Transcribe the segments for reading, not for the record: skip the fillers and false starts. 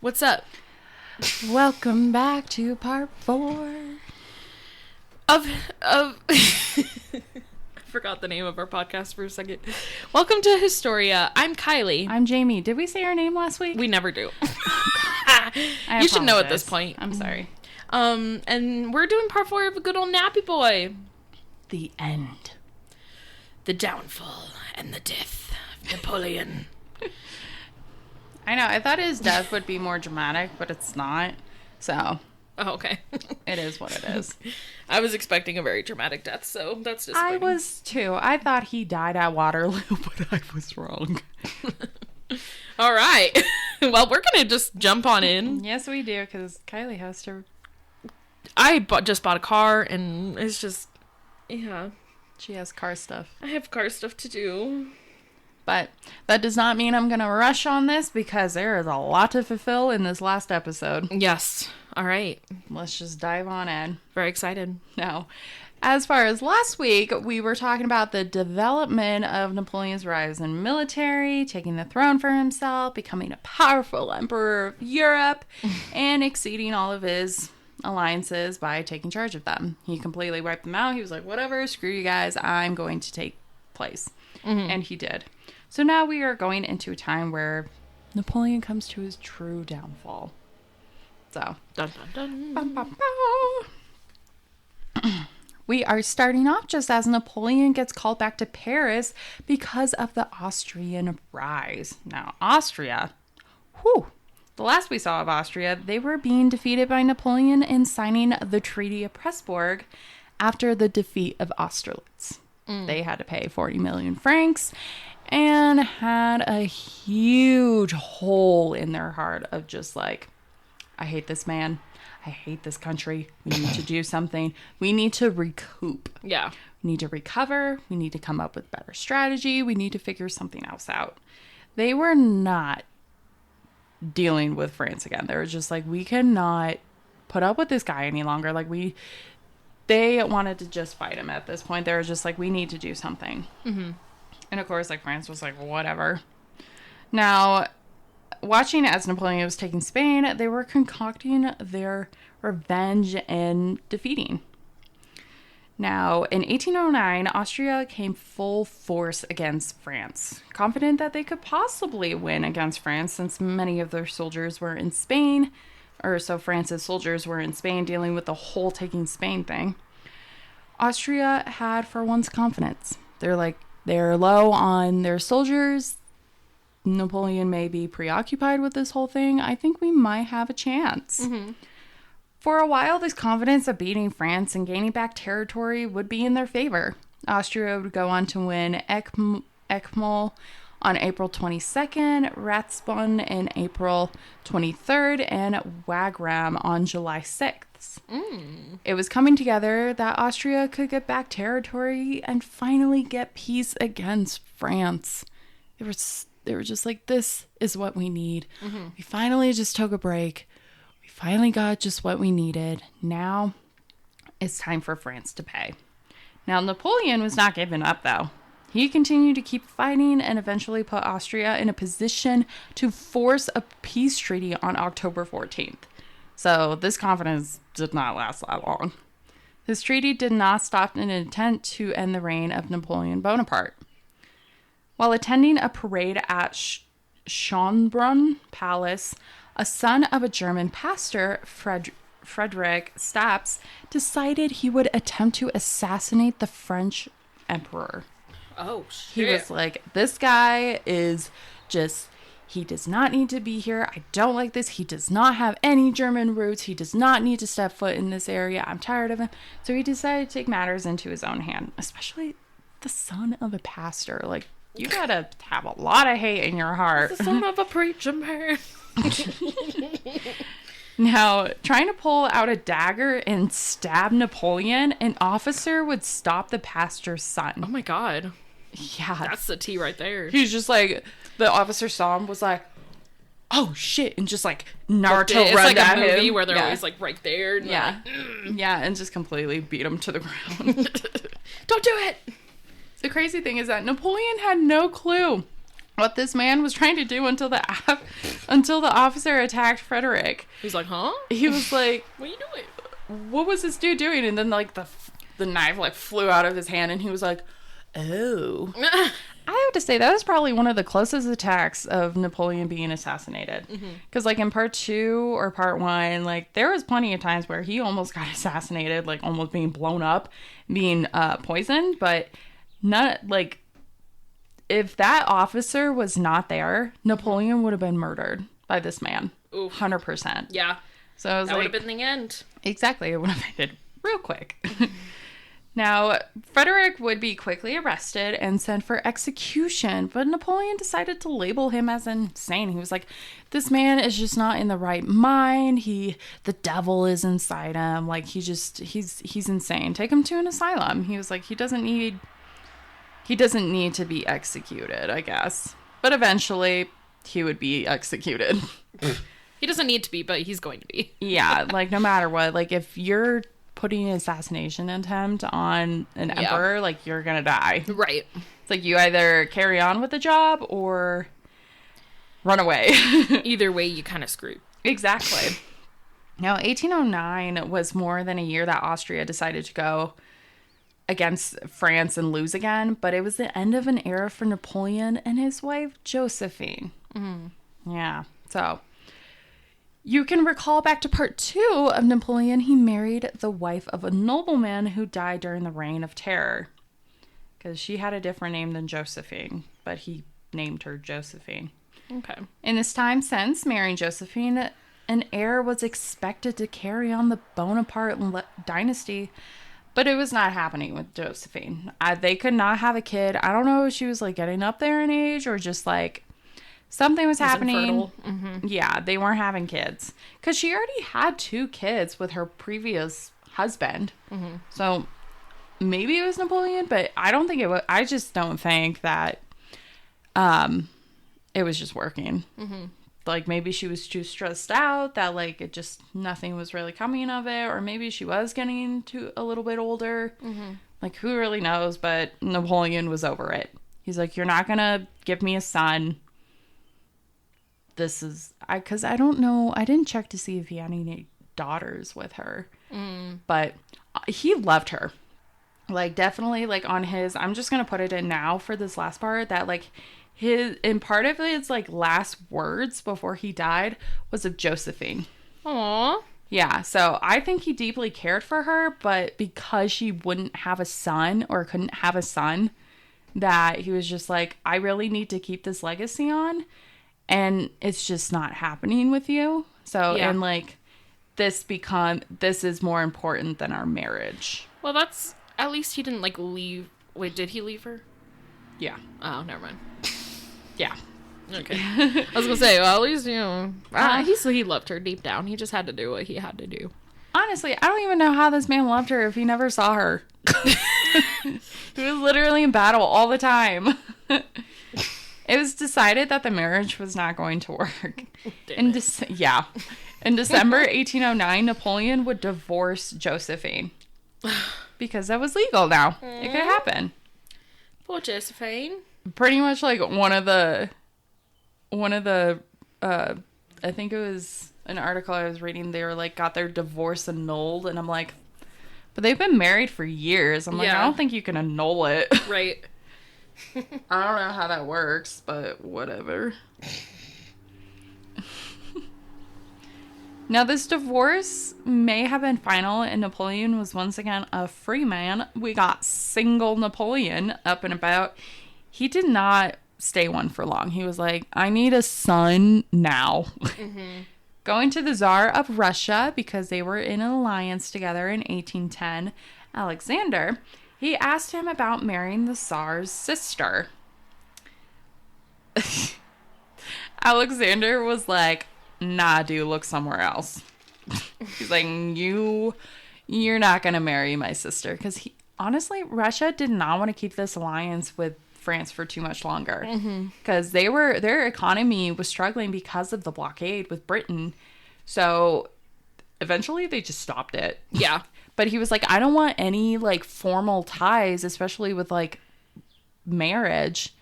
What's up? Welcome back to part 4 of I forgot the name of our podcast for a second. Welcome to Historia. I'm Kylie. I'm Jamie. Did we say our name last week? We never do. You should know at this point. I'm sorry. And we're doing part 4 of a good old nappy boy. The end. The downfall and the death of Napoleon. I know. I thought his death would be more dramatic, but it's not. So. Oh, okay. It is what it is. I was expecting a very dramatic death, so that's disappointing. I was too. I thought he died at Waterloo, but I was wrong. All right. Well, we're going to just jump on in. Yes, we do, because Kylie has to. I just bought a car, and it's just, yeah. She has car stuff. I have car stuff to do. But that does not mean I'm going to rush on this because there is a lot to fulfill in this last episode. Yes. All right. Let's just dive on in. Very excited. Now, as far as last week, we were talking about the development of Napoleon's rise in military, taking the throne for himself, becoming a powerful emperor of Europe, and exceeding all of his alliances by taking charge of them. He completely wiped them out. He was like, whatever, screw you guys, I'm going to take place. Mm-hmm. And he did. So now we are going into a time where Napoleon comes to his true downfall. So, dun, dun, dun. Bum, bum, bum. We are starting off just as Napoleon gets called back to Paris because of the Austrian rise. Now, Austria, the last we saw of Austria, they were being defeated by Napoleon in signing the Treaty of Pressburg after the defeat of Austerlitz. They had to pay 40 million francs and had a huge hole in their heart of just like, I hate this man. I hate this country. We need to do something. We need to recoup. Yeah. We need to recover. We need to come up with better strategy. We need to figure something else out. They were not dealing with France again. They were just like, we cannot put up with this guy any longer. Like they wanted to just fight him at this point. They were just like, we need to do something. Mm-hmm. And of course, like France was like, whatever. Now, watching as Napoleon was taking Spain, they were concocting their revenge and defeating. Now, in 1809, Austria came full force against France, confident that they could possibly win against France since many of their soldiers were in Spain, or so France's soldiers were in Spain dealing with the whole taking Spain thing. Austria had for once confidence. They're low on their soldiers. Napoleon may be preoccupied with this whole thing. I think we might have a chance. Mm-hmm. For a while, this confidence of beating France and gaining back territory would be in their favor. Austria would go on to win Eckmühl on April 22nd, Ratisbon in April 23rd, and Wagram on July 6th. It was coming together that Austria could get back territory and finally get peace against France. They were just like, this is what we need. Mm-hmm. We finally just took a break. We finally got just what we needed. Now it's time for France to pay. Now, Napoleon was not giving up, though. He continued to keep fighting and eventually put Austria in a position to force a peace treaty on October 14th. So this confidence did not last that long. This treaty did not stop an attempt to end the reign of Napoleon Bonaparte. While attending a parade at Schönbrunn Palace, a son of a German pastor, Frederick Staps, decided he would attempt to assassinate the French emperor. Oh, shit. He was like, this guy is just, he does not need to be here. I don't like this. He does not have any German roots. He does not need to step foot in this area. I'm tired of him. So he decided to take matters into his own hand, especially the son of a pastor. Like, you gotta have a lot of hate in your heart. The son of a preacher man. Now, trying to pull out a dagger and stab Napoleon, an officer would stop the pastor's son. Oh my god. Yeah. That's the tea right there. He's just like, the officer saw him, was like, oh shit, and just like It's Naruto run like at a movie him. where they're Yeah. always like right there. And Yeah. like, Yeah, and just completely beat him to the ground. don't do it. The crazy thing is that Napoleon had no clue what this man was trying to do until the officer attacked Frederick. He's like, huh? He was like, What are you doing? what was this dude doing? And then like the knife like flew out of his hand, and he was like, oh. I have to say that was probably one of the closest attacks of Napoleon being assassinated. Because like in part 2 or part 1, like there was plenty of times where he almost got assassinated, like almost being blown up, being poisoned. But not like, if that officer was not there, Napoleon would have been murdered by this man. Oof. 100%. Yeah. So I was That would like, have been the end. exactly, it would have ended real quick. Now, Frederick would be quickly arrested and sent for execution, but Napoleon decided to label him as insane. He was like, this man is just not in the right mind. The devil is inside him. Like, he's insane. Take him to an asylum. He was like, he doesn't need to be executed, I guess. But eventually, he would be executed. He doesn't need to be, but he's going to be. Yeah, like, no matter what. Like, if you're putting an assassination attempt on an emperor, like, you're gonna die. Right. It's like you either carry on with the job or run away. Either way, you kind of screwed. Exactly. Now, 1809 was more than a year that Austria decided to go against France and lose again, but it was the end of an era for Napoleon and his wife, Josephine. Yeah, so you can recall back to part 2 of Napoleon. He married the wife of a nobleman who died during the Reign of Terror, because she had a different name than Josephine, but he named her Josephine. Okay. In this time since marrying Josephine, an heir was expected to carry on the Bonaparte dynasty, but it was not happening with Josephine. They could not have a kid. I don't know if she was like getting up there in age or just like something was happening. Yeah, they weren't having kids because she already had 2 kids with her previous husband. So maybe it was Napoleon, but I don't think it was. I just don't think that it was just working. Like maybe she was too stressed out that like it just nothing was really coming of it, or maybe she was getting to a little bit older. Like who really knows? But Napoleon was over it. He's like, you're not gonna give me a son. This is because I don't know. I didn't check to see if he had any daughters with her, but he loved her. Like definitely, like on his. I'm just gonna put it in now for this last part that like his and part of his like last words before he died was of Josephine. Aww. Yeah, so I think he deeply cared for her, but because she wouldn't have a son or couldn't have a son, that he was just like, I really need to keep this legacy on. And it's just not happening with you. So, Yeah. and like, this is more important than our marriage. Well, that's at least he didn't like leave. Wait, did he leave her? Yeah. Oh, never mind. Yeah. Okay. I was gonna say, well, at least he loved her deep down. He just had to do what he had to do. Honestly, I don't even know how this man loved her if he never saw her. He was literally in battle all the time. It was decided that the marriage was not going to work. In December 1809, Napoleon would divorce Josephine because that was legal now. It could happen. Poor Josephine. Pretty much like one of the I think it was an article I was reading, they were like got their divorce annulled, and I'm like, but they've been married for years. I'm like, Yeah. I don't think you can annul it. Right. I don't know how that works, but whatever. Now, this divorce may have been final, and Napoleon was once again a free man. We got single Napoleon up and about. He did not stay one for long. He was like, I need a son now. Going to the Tsar of Russia, because they were in an alliance together in 1810, Alexander, he asked him about marrying the Tsar's sister. Alexander was like, nah, dude, look somewhere else. He's like, you're not going to marry my sister. Because honestly, Russia did not want to keep this alliance with France for too much longer. Because their economy was struggling because of the blockade with Britain. So eventually they just stopped it. Yeah. But he was like, I don't want any like formal ties, especially with like marriage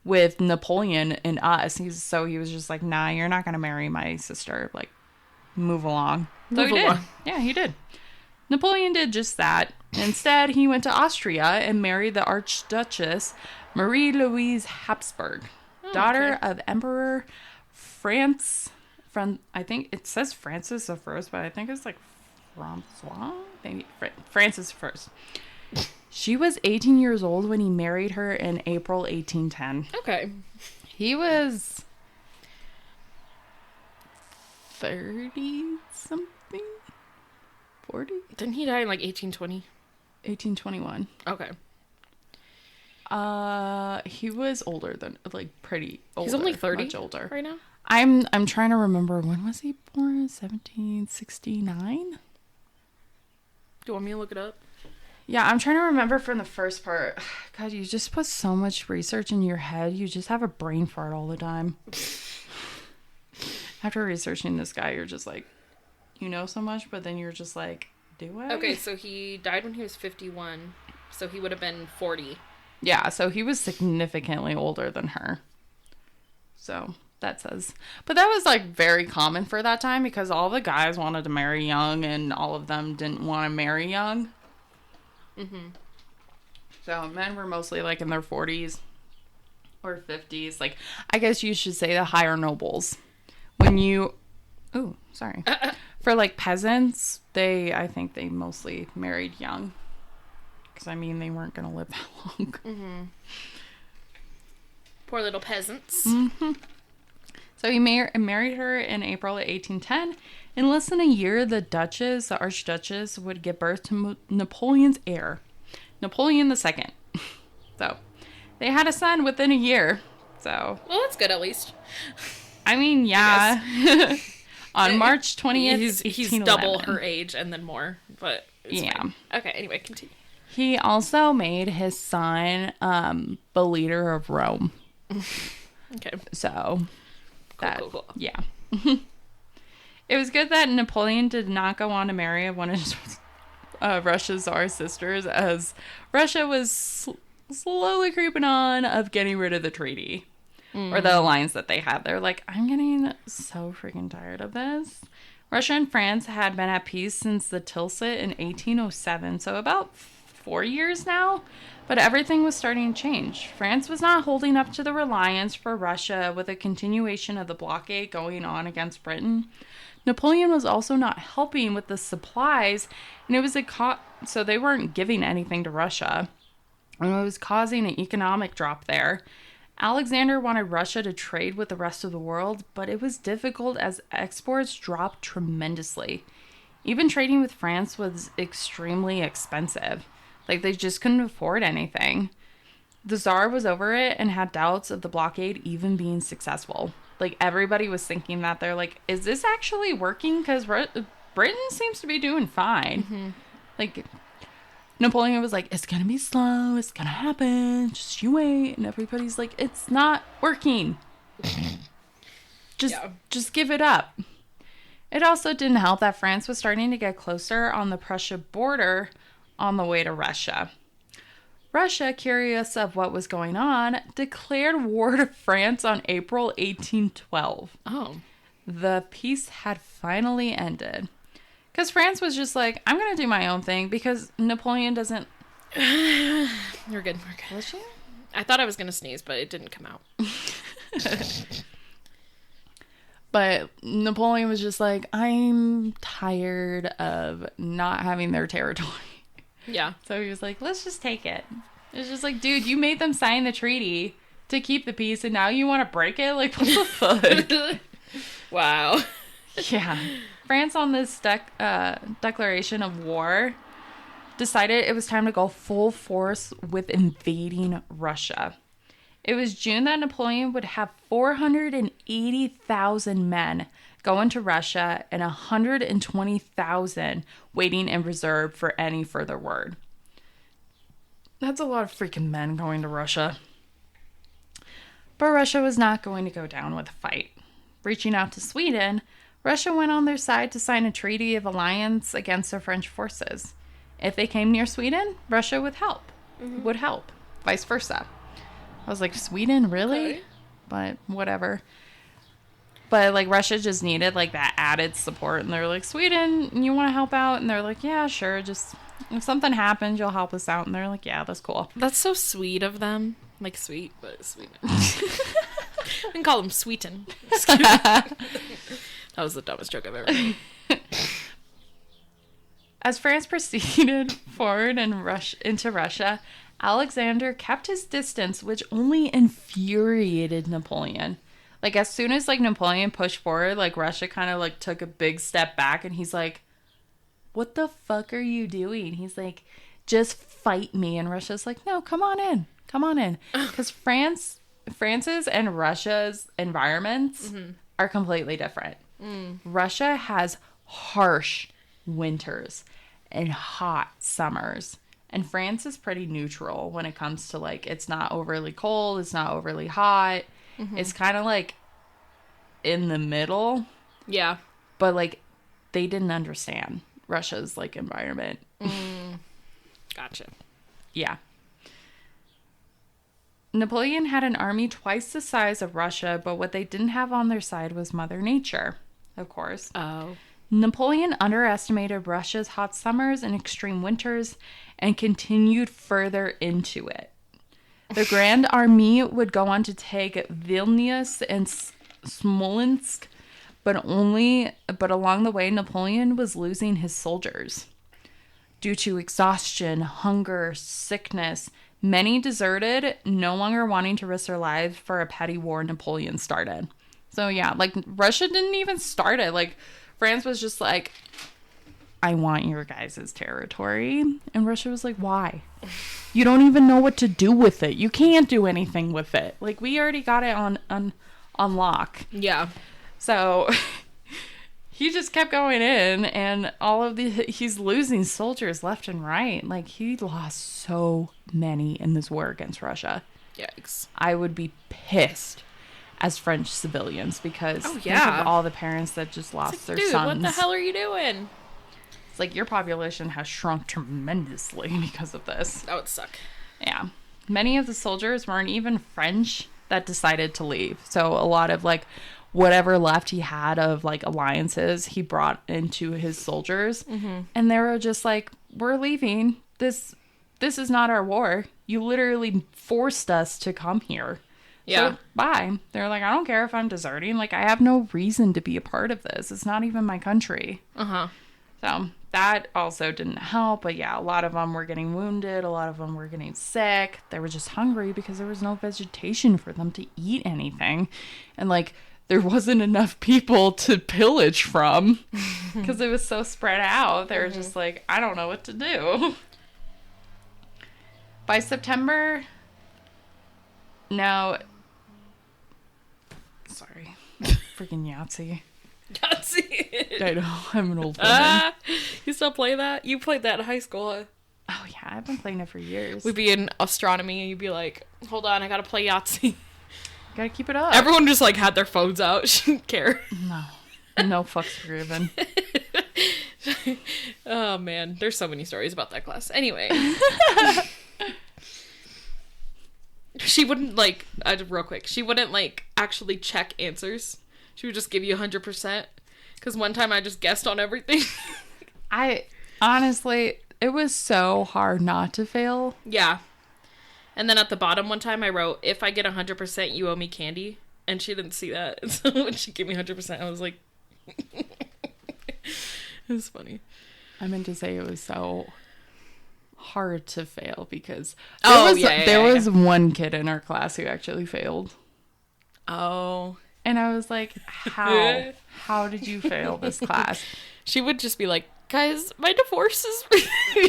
with Napoleon and us. So he was just like, nah, you're not going to marry my sister. Like, move along. So he did. Yeah, he did. Napoleon did just that. Instead, he went to Austria and married the Archduchess Marie-Louise Habsburg, daughter of Emperor France. I think it says Francis I, but I think it's like Francois? Maybe Francis I. She was 18 years old when he married her in April 1810. Okay. He was 30-something? 40? Didn't he die in like 1820? 1821. Okay. He was older than, like, pretty older. He's only 30 much older. right now? I'm trying to remember, when was he born? 1769? Do you want me to look it up? Yeah, I'm trying to remember from the first part. God, you just put so much research in your head. You just have a brain fart all the time. After researching this guy, you're just like, you know so much, but then you're just like, do I? Okay, so he died when he was 51. So he would have been 40. Yeah, so he was significantly older than her. So that says. But that was like very common for that time because all the guys wanted to marry young and all of them didn't want to marry young. Mm-hmm. So men were mostly like in their 40s or 50s. Like, I guess you should say the higher nobles. When you... Oh, sorry. For like peasants, I think they mostly married young. Because, I mean, they weren't going to live that long. Mm-hmm. Poor little peasants. Mm-hmm. So he married her in April of 1810. In less than a year, the Archduchess, would give birth to Napoleon's heir, Napoleon II. So they had a son within a year. So, well, that's good at least. I mean, yeah. On March 20th, he's double her age and then more. But it's fine. Okay, anyway, continue. He also made his son the leader of Rome. Okay. So, cool. Yeah. It was good that Napoleon did not go on to marry one of Russia's Tsar sisters, as Russia was slowly creeping on of getting rid of the treaty. Or the alliance that they had. They're like, I'm getting so freaking tired of this. Russia and France had been at peace since the Tilsit in 1807, so about 4 years now. But everything was starting to change. France was not holding up to the reliance for Russia with a continuation of the blockade going on against Britain. Napoleon was also not helping with the supplies, and it was so they weren't giving anything to Russia. And it was causing an economic drop there. Alexander wanted Russia to trade with the rest of the world, but it was difficult as exports dropped tremendously. Even trading with France was extremely expensive. Like, they just couldn't afford anything. The Tsar was over it and had doubts of the blockade even being successful. Like, everybody was thinking that. They're like, is this actually working? Because Britain seems to be doing fine. Mm-hmm. Like, Napoleon was like, it's going to be slow. It's going to happen. Just you wait. And everybody's like, it's not working. Just give it up. It also didn't help that France was starting to get closer on the Prussia border on the way to Russia. Russia, curious of what was going on, declared war to France on April 1812. Oh. The peace had finally ended. Because France was just like, I'm going to do my own thing because Napoleon doesn't... You're good. Was she? I thought I was going to sneeze, but it didn't come out. But Napoleon was just like, I'm tired of not having their territory. Yeah. So he was like, let's just take it. It's just like, dude, you made them sign the treaty to keep the peace, and now you want to break it? Like, what the fuck? Wow. Yeah. France, on this declaration of war, decided it was time to go full force with invading Russia. It was June that Napoleon would have 480,000 men go into Russia and 120,000 waiting in reserve for any further word. That's a lot of freaking men going to Russia. But Russia was not going to go down with a fight. Reaching out to Sweden, Russia went on their side to sign a treaty of alliance against the French forces. If they came near Sweden, Russia would help. Vice versa. I was like, Sweden, really? Okay. But whatever. But like Russia just needed like that added support, and they're like, Sweden, you want to help out? And they're like, yeah, sure. Just if something happens, you'll help us out. And they're like, yeah, that's cool. That's so sweet of them. Like sweet, but sweet. I can call them SWEETen. That was the dumbest joke I've ever made. As France proceeded forward and into Russia, Alexander kept his distance, which only infuriated Napoleon. Like, as soon as, like, Napoleon pushed forward, like, Russia kind of, like, took a big step back, and he's like, what the fuck are you doing? He's like, just fight me. And Russia's like, no, come on in. Come on in. Because France's and Russia's environments are completely different. Russia has harsh winters and hot summers. And France is pretty neutral when it comes to, like, it's not overly cold, it's not overly hot. It's kind of, like, in the middle. Yeah. But, like, they didn't understand Russia's, like, environment. Gotcha. Yeah. Napoleon had an army twice the size of Russia, but what they didn't have on their side was Mother Nature, of course. Oh. Napoleon underestimated Russia's hot summers and extreme winters and continued further into it. The Grand Army would go on to take Vilnius and Smolensk, but along the way, Napoleon was losing his soldiers. Due to exhaustion, hunger, sickness, many deserted, no longer wanting to risk their lives for a petty war Napoleon started. So yeah, like, Russia didn't even start it. Like, France was just like, I want your guys' territory. And Russia was like, why? You don't even know what to do with it. You can't do anything with it. Like, we already got it on lock. Yeah. So he just kept going in, and he's losing soldiers left and right. Like, he lost so many in this war against Russia. Yikes. I would be pissed as French civilians because think yeah. of all the parents that just lost their Dude, sons. what the hell are you doing? It's like your population has shrunk tremendously because of this. That would suck. Yeah. Many of the soldiers weren't even French that decided to leave. So a lot of, like, whatever left he had of, like, alliances, he brought into his soldiers. And they were just like, we're leaving. This is not our war. You literally forced us to come here. Yeah. So, bye. They're like, I don't care if I'm deserting. Like, I have no reason to be a part of this. It's not even my country. So that also didn't help. But yeah, a lot of them were getting wounded. A lot of them were getting sick. They were just hungry because there was no vegetation for them to eat anything. And, like, there wasn't enough people to pillage from because it was so spread out. They were just like, I don't know what to do. By September... Now... Sorry. Freaking Yahtzee. Yahtzee. I know. I'm an old woman. You still play that? You played that in high school. Huh? Oh, yeah. I've been playing it for years. We'd be in astronomy and you'd be like, hold on, I gotta play Yahtzee. Gotta keep it up. Everyone just, like, had their phones out. She didn't care. No. No fucks given. Oh, man. There's so many stories about that class. Anyway. She wouldn't, like, real quick, she wouldn't, like, actually check answers. She would just give you 100%. Because one time I just guessed on everything. Honestly, it was so hard not to fail. Yeah. And then at the bottom one time I wrote, if I get 100%, you owe me candy. And she didn't see that. And so when she gave me 100%, I was like... It was funny. I meant to say it was so hard to fail because there was one kid in our class who actually failed. Oh. And I was like, how did you fail this class? She would just be like, guys, my divorce is...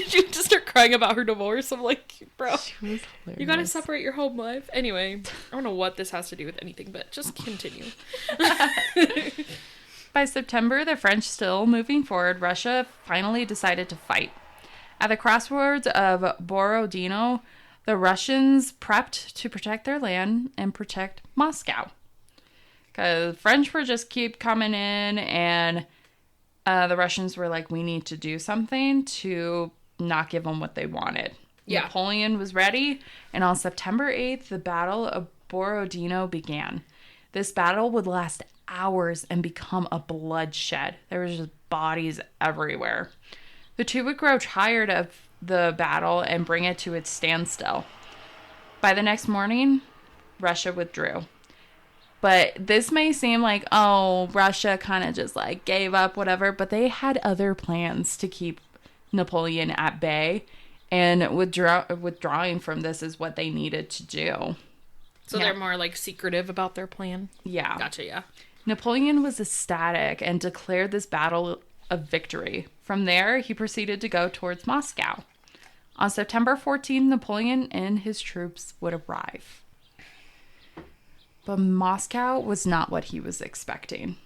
She would just start crying about her divorce. I'm like, bro, you gotta separate your home life. Anyway, I don't know what this has to do with anything, but just continue. By September, the French still moving forward, Russia finally decided to fight. At the crossroads of Borodino, The Russians prepped to protect their land and protect Moscow. Because the French were just keep coming in, and the Russians were like, we need to do something to not give them what they wanted. Yeah. Napoleon was ready, and on September 8th, the Battle of Borodino began. This battle would last hours and become a bloodshed. There was just bodies everywhere. The two would grow tired of the battle and bring it to its standstill. By the next morning, Russia withdrew. But this may seem like, oh, Russia kind of just like gave up, whatever. But they had other plans to keep Napoleon at bay. And withdrawing from this is what they needed to do. So they're more like secretive about their plan? Yeah. Gotcha, yeah. Napoleon was ecstatic and declared this battle a victory. From there, he proceeded to go towards Moscow. On September 14th, Napoleon and his troops would arrive. But Moscow was not what he was expecting.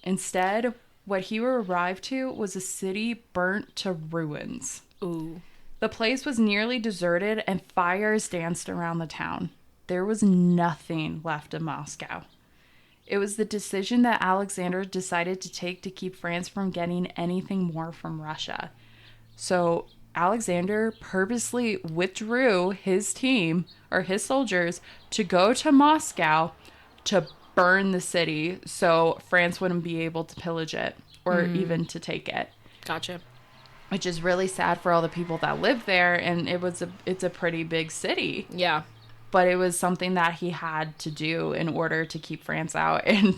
Instead, what he arrived to was a city burnt to ruins. Ooh. The place was nearly deserted and fires danced around the town. There was nothing left of Moscow. It was the decision that Alexander decided to take to keep France from getting anything more from Russia. So Alexander purposely withdrew his team, or his soldiers, to go to Moscow to burn the city so France wouldn't be able to pillage it or even to take it. Gotcha. Which is really sad for all the people that live there, and it's a pretty big city. Yeah. But it was something that he had to do in order to keep France out. And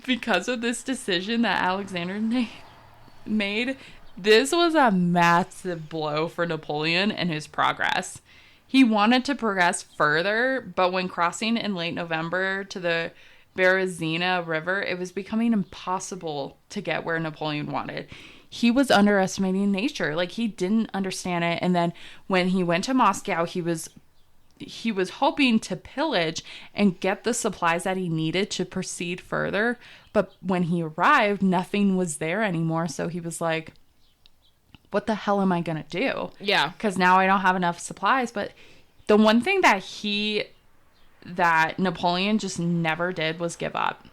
because of this decision that Alexander made, this was a massive blow for Napoleon and his progress. He wanted to progress further, but when crossing in late November to the Berezina River, it was becoming impossible to get where Napoleon wanted. He was underestimating nature. Like, he didn't understand it. And then when he went to Moscow, he was hoping to pillage and get the supplies that he needed to proceed further. But when he arrived, nothing was there anymore. So he was like, what the hell am I going to do? Yeah. Because now I don't have enough supplies. But the one thing that Napoleon just never did was give up.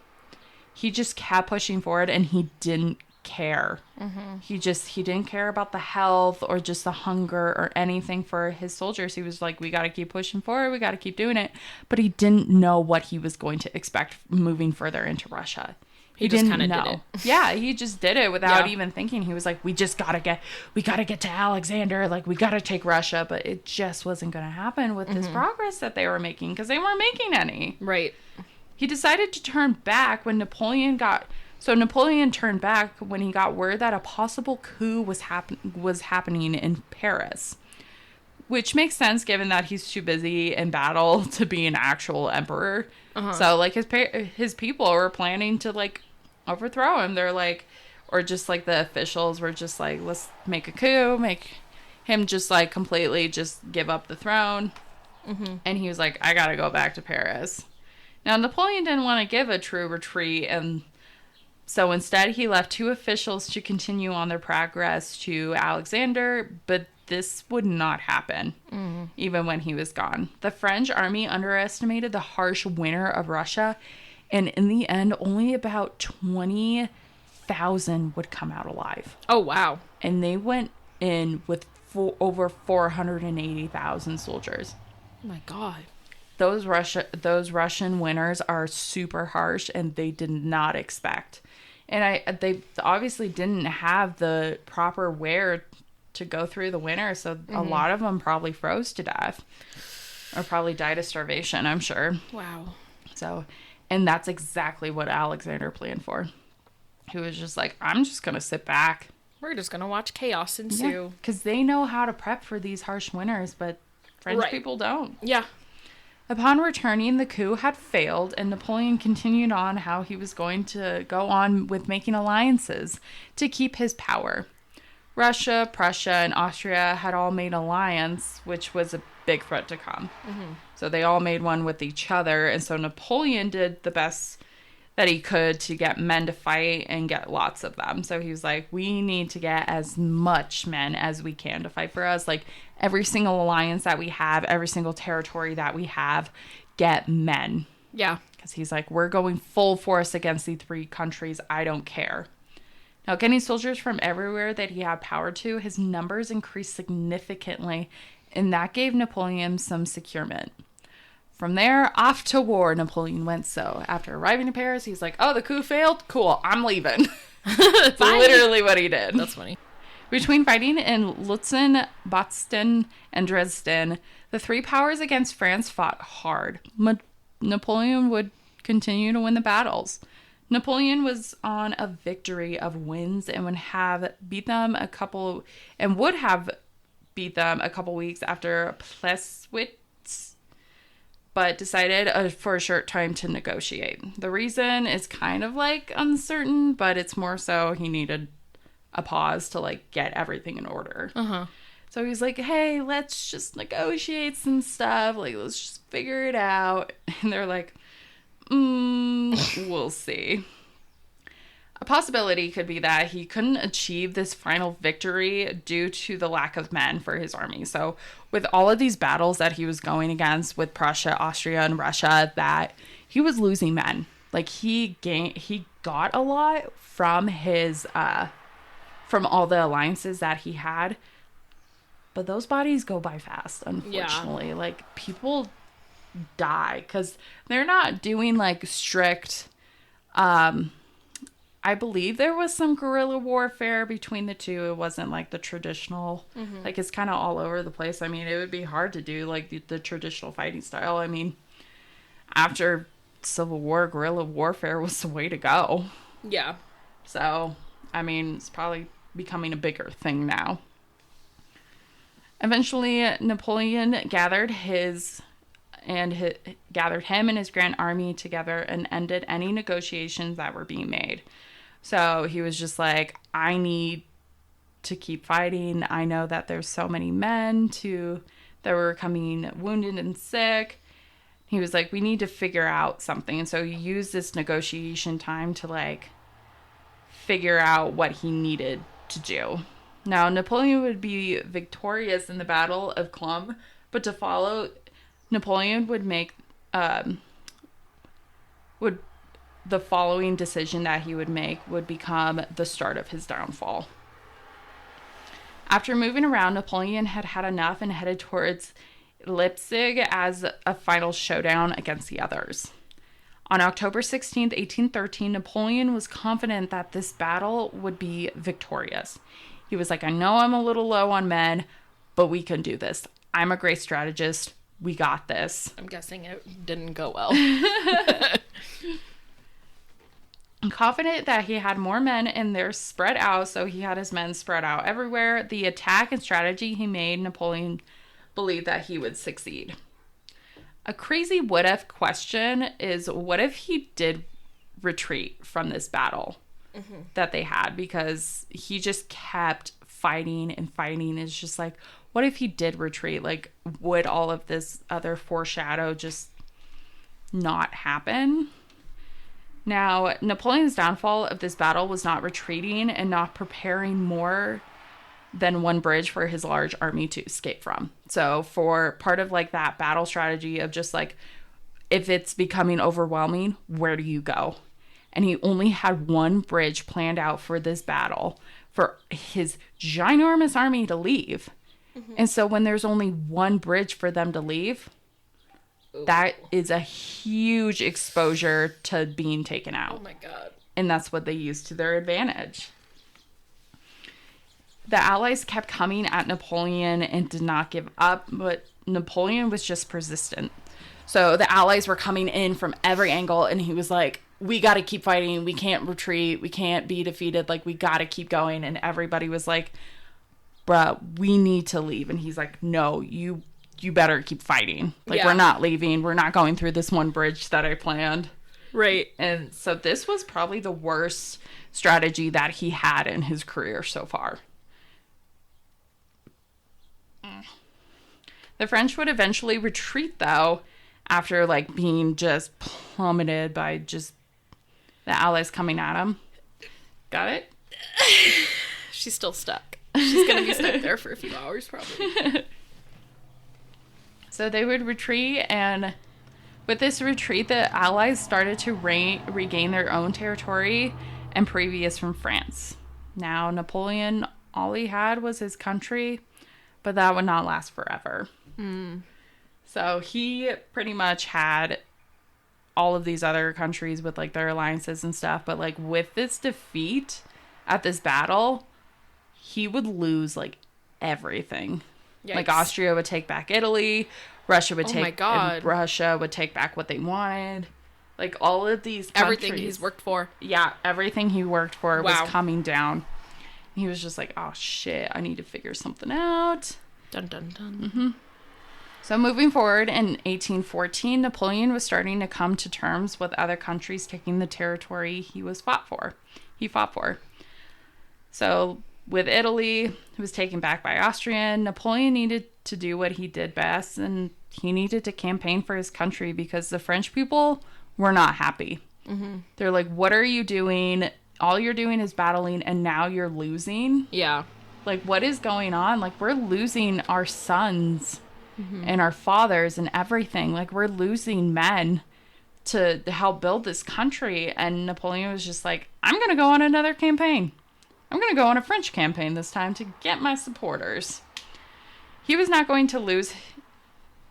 He just kept pushing forward, and he didn't care. Mm-hmm. He didn't care about the health or just the hunger or anything for his soldiers. He was like, we got to keep pushing forward. We got to keep doing it. But he didn't know what he was going to expect moving further into Russia. He just didn't know. Did it. Yeah, he just did it without even thinking. He was like, we got to get to Alexander. Like, we got to take Russia. But it just wasn't going to happen with this progress that they were making, because they weren't making any. Right. He decided to turn back when Napoleon turned back when he got word that a possible coup was happening in Paris. Which makes sense given that he's too busy in battle to be an actual emperor. Uh-huh. So, like, his people were planning to, like, overthrow him. They're like, or just, like, the officials were just like, let's make a coup, make him just, like, completely just give up the throne. Mm-hmm. And he was like, I gotta go back to Paris. Now, Napoleon didn't want to give a true retreat, and so instead he left two officials to continue on their progress to Alexander, but this would not happen, even when he was gone. The French army underestimated the harsh winter of Russia, and in the end, only about 20,000 would come out alive. Oh, wow. And they went in with over 480,000 soldiers. Oh, my God. Those Russian winters are super harsh, and they did not expect. And they obviously didn't have the proper wear to go through the winter, so a lot of them probably froze to death or probably died of starvation, I'm sure. Wow. So, and that's exactly what Alexander planned for. He was just like, I'm just going to sit back. We're just going to watch chaos ensue. Because they know how to prep for these harsh winters, but French people don't. Yeah. Upon returning, the coup had failed, and Napoleon continued on how he was going to go on with making alliances to keep his power. Russia, Prussia, and Austria had all made alliance, which was a big threat to come. Mm-hmm. So they all made one with each other, and so Napoleon did the best that he could to get men to fight and get lots of them. So he was like, we need to get as much men as we can to fight for us. Like, every single alliance that we have, every single territory that we have, get men. Yeah. Because he's like, we're going full force against the 3 countries. I don't care. Now, getting soldiers from everywhere that he had power to, his numbers increased significantly, and that gave Napoleon some securement. From there, off to war Napoleon went. So after arriving in Paris, he's like, oh, the coup failed? Cool, I'm leaving. That's literally what he did. That's funny. Between fighting in Lutzen, Boston, and Dresden, the 3 powers against France fought hard. Napoleon would continue to win the battles. Napoleon was on a victory of wins and would have beat them a couple weeks after Pleswitz, but decided for a short time to negotiate. The reason is kind of like uncertain, but it's more so he needed a pause to like get everything in order. So he's like, hey, let's just negotiate some stuff. Like, let's just figure it out. And they're like, we'll see. A possibility could be that he couldn't achieve this final victory due to the lack of men for his army. So with all of these battles that he was going against with Prussia, Austria, and Russia, that he was losing men. Like, he got a lot from his from all the alliances that he had. But those bodies go by fast, unfortunately. Yeah. Like, people die because they're not doing like strict I believe there was some guerrilla warfare between the two. It wasn't like the traditional like, it's kind of all over the place. I mean, it would be hard to do like the traditional fighting style. I mean, after Civil War, guerrilla warfare was the way to go. Yeah. So I mean, it's probably becoming a bigger thing now. Eventually Napoleon gathered him and his grand army together and ended any negotiations that were being made. So he was just like, I need to keep fighting. I know that there's so many men that were coming wounded and sick. He was like, we need to figure out something. And so he used this negotiation time to like figure out what he needed to do. Now, Napoleon would be victorious in the Battle of Culm, but to follow, Napoleon would make the following decision that he would make would become the start of his downfall. After moving around, Napoleon had had enough and headed towards Leipzig as a final showdown against the others. On October 16th, 1813, Napoleon was confident that this battle would be victorious. He was like, I know I'm a little low on men, but we can do this. I'm a great strategist. We got this. I'm guessing it didn't go well. Confident that he had more men and they're spread out, so he had his men spread out everywhere. The attack and strategy he made, Napoleon believed that he would succeed. A crazy what if question is, what if he did retreat from this battle that they had? Because he just kept fighting and fighting. It's just like, what if he did retreat? Like, would all of this other foreshadow just not happen? Now, Napoleon's downfall of this battle was not retreating and not preparing more than one bridge for his large army to escape from. So for part of like that battle strategy of just like, if it's becoming overwhelming, where do you go? And he only had one bridge planned out for this battle for his ginormous army to leave. And so when there's only one bridge for them to leave, that is a huge exposure to being taken out. Oh my God. And that's what they used to their advantage. The Allies kept coming at Napoleon and did not give up, but Napoleon was just persistent. So the Allies were coming in from every angle, and he was like, we got to keep fighting. We can't retreat. We can't be defeated. Like, we got to keep going. And everybody was like, bruh, we need to leave. And he's like, no, you better keep fighting. Like, we're not leaving. We're not going through this one bridge that I planned. Right. And so this was probably the worst strategy that he had in his career so far. The French would eventually retreat, though, after, like, being just plummeted by just the Allies coming at him. Got it? She's still stuck. She's going to be stuck there for a few hours, probably. So they would retreat, and with this retreat, the Allies started to regain their own territory and previous from France. Now, Napoleon, all he had was his country, but that would not last forever. So he pretty much had all of these other countries with, like, their alliances and stuff, but, like, with this defeat at this battle, he would lose, like, everything. Yikes. Like, Austria would take back Italy, Russia would take back what they wanted. Like, all of these countries. Everything he's worked for. Yeah, everything he worked for was coming down. He was just like, oh, shit, I need to figure something out. Dun, dun, dun. Mm-hmm. So moving forward, in 1814, Napoleon was starting to come to terms with other countries taking the territory he fought for. So with Italy, it was taken back by Austria. Napoleon needed to do what he did best, and he needed to campaign for his country because the French people were not happy. Mm-hmm. They're like, what are you doing? All you're doing is battling, and now you're losing? Yeah. Like, what is going on? Like, we're losing our sons and our fathers and everything. Like, we're losing men to help build this country. And Napoleon was just like, I'm going to go on another campaign. I'm going to go on a French campaign this time to get my supporters. He was not going to lose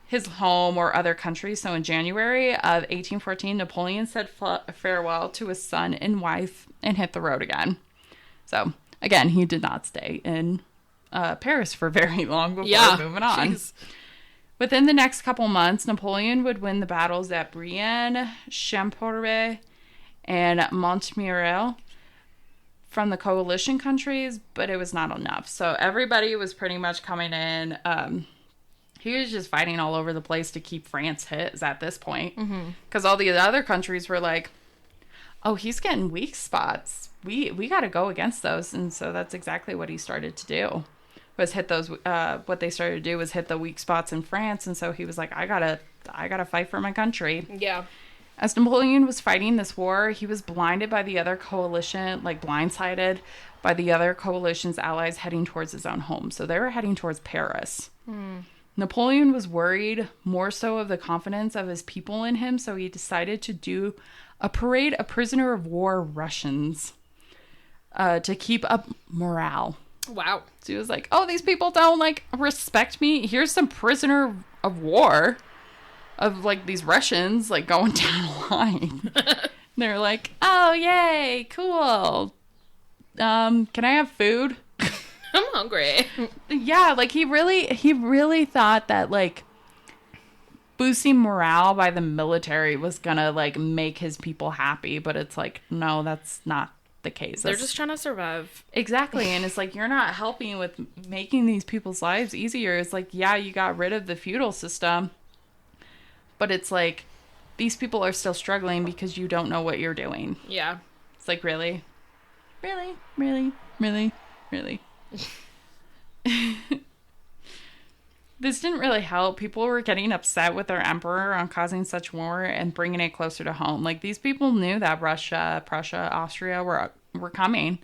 his home or other countries. So in January of 1814, Napoleon said farewell to his son and wife and hit the road again. So again, he did not stay in Paris for very long before moving on. Geez. Within the next couple months, Napoleon would win the battles at Brienne, Champenois, and Montmirail from the coalition countries, but it was not enough. So everybody was pretty much coming in. He was just fighting all over the place to keep France his at this point. Because all the other countries were like, oh, he's getting weak spots. We got to go against those. And so that's exactly what he started to do. Was hit those, what they started to do was hit the weak spots in France. And so he was like, I gotta fight for my country. Yeah. As Napoleon was fighting this war, he was blinded by the other coalition, like blindsided by the other coalition's allies heading towards his own home. So they were heading towards Paris. Napoleon was worried more so of the confidence of his people in him. So he decided to do a parade of prisoner of war Russians to keep up morale. Wow. So he was like, oh, these people don't, like, respect me. Here's some prisoner of war of, like, these Russians, like, going down the line. They're like, oh, yay, cool. Can I have food? I'm hungry. Yeah, like, he really thought that, like, boosting morale by the military was gonna, like, make his people happy. But it's like, no, that's not the case. They're just trying to survive. Exactly. And it's like, you're not helping with making these people's lives easier. It's like, yeah, you got rid of the feudal system, but it's like, these people are still struggling because you don't know what you're doing. Yeah. It's like, really? This didn't really help. People were getting upset with their emperor on causing such war and bringing it closer to home. Like, these people knew that Russia, Prussia, Austria were coming.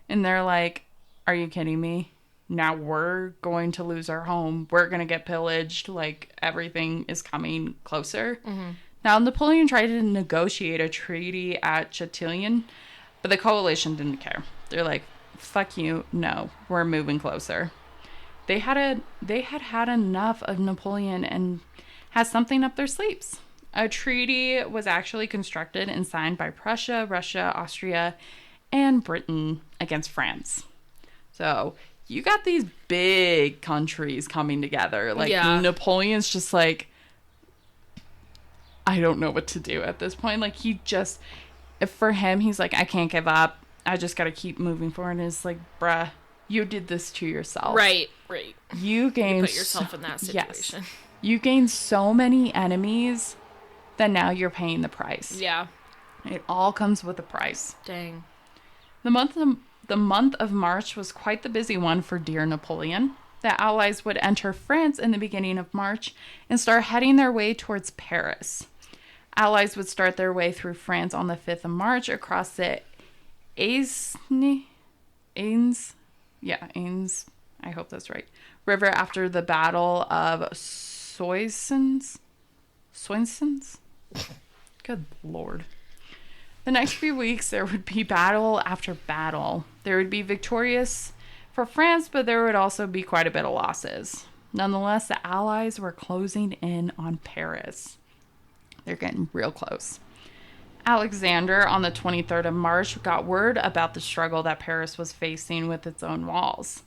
And they're like, are you kidding me? Now we're going to lose our home. We're going to get pillaged. Like, everything is coming closer. Now, Napoleon tried to negotiate a treaty at Chatillon, but the coalition didn't care. They're like, fuck you. No, we're moving closer. They had enough of Napoleon and had something up their sleeves. A treaty was actually constructed and signed by Prussia, Russia, Austria, and Britain against France. So you got these big countries coming together. Like, Napoleon's just like, I don't know what to do at this point. Like, for him, he's like, I can't give up. I just got to keep moving forward. And it's like, bruh, you did this to yourself. Right. You put yourself in that situation. Yes. You gained so many enemies that now you're paying the price. Yeah. It all comes with a price. Dang. The month of March was quite the busy one for dear Napoleon. The Allies would enter France in the beginning of March and start heading their way towards Paris. Allies would start their way through France on the 5th of March across the Aisne, I hope that's right, river after the Battle of Soissons. Good Lord. The next few weeks, there would be battle after battle. There would be victorious for France, but there would also be quite a bit of losses. Nonetheless, the Allies were closing in on Paris. They're getting real close. Alexander, on the 23rd of March, got word about the struggle that Paris was facing with its own walls.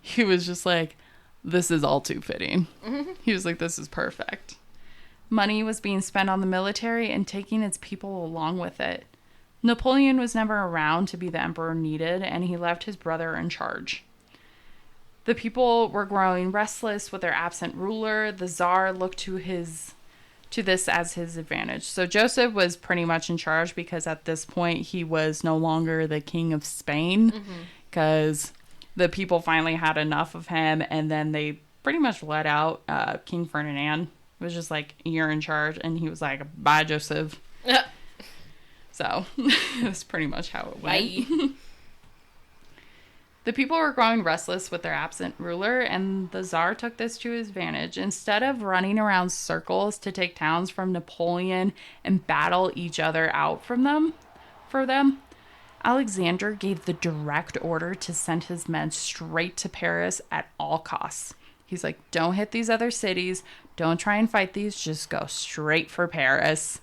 He was just like, this is all too fitting. Mm-hmm. He was like, this is perfect. Money was being spent on the military and taking its people along with it. Napoleon was never around to be the emperor needed, and he left his brother in charge. The people were growing restless with their absent ruler. The Tsar looked to this as his advantage. So Joseph was pretty much in charge because at this point he was no longer the king of Spain, because the people finally had enough of him, and then they pretty much let out King Ferdinand. It was just like, you're in charge, and he was like, bye, Joseph. So that's pretty much how it went. Bye. The people were growing restless with their absent ruler, and the Tsar took this to his advantage. Instead of running around circles to take towns from Napoleon and battle each other out for them, Alexander gave the direct order to send his men straight to Paris at all costs. He's like, don't hit these other cities. Don't try and fight these. Just go straight for Paris.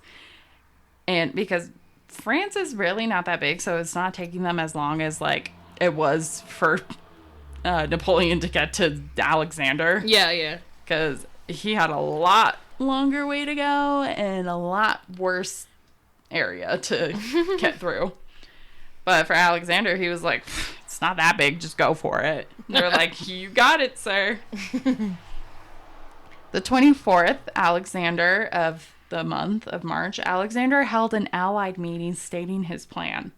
And because France is really not that big, so it's not taking them as long as, like, it was for Napoleon to get to Alexander. Yeah. Because he had a lot longer way to go and a lot worse area to get through. But for Alexander, he was like, it's not that big, just go for it. And they're like, you got it, sir. The 24th, Alexander of the month of March, Alexander held an allied meeting stating his plan.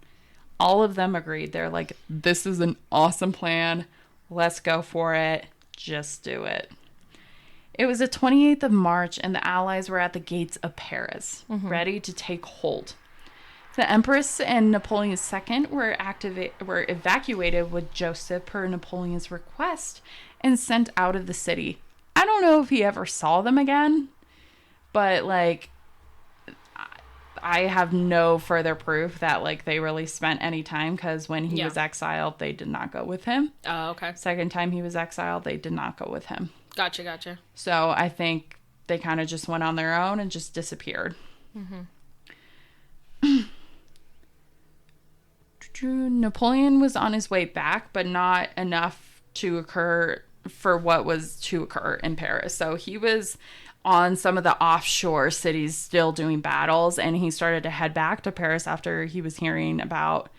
All of them agreed. They're like, this is an awesome plan. Let's go for it. Just do it. It was the 28th of March, and the Allies were at the gates of Paris, ready to take hold. The Empress and Napoleon II were evacuated with Joseph per Napoleon's request and sent out of the city. I don't know if he ever saw them again, but, like, I have no further proof that, like, they really spent any time, because when he was exiled, they did not go with him. Oh, okay. Second time he was exiled, they did not go with him. Gotcha. So I think they kind of just went on their own and just disappeared. Napoleon was on his way back, but not enough to occur for what was to occur in Paris. So he was on some of the offshore cities still doing battles, and he started to head back to Paris after he was hearing about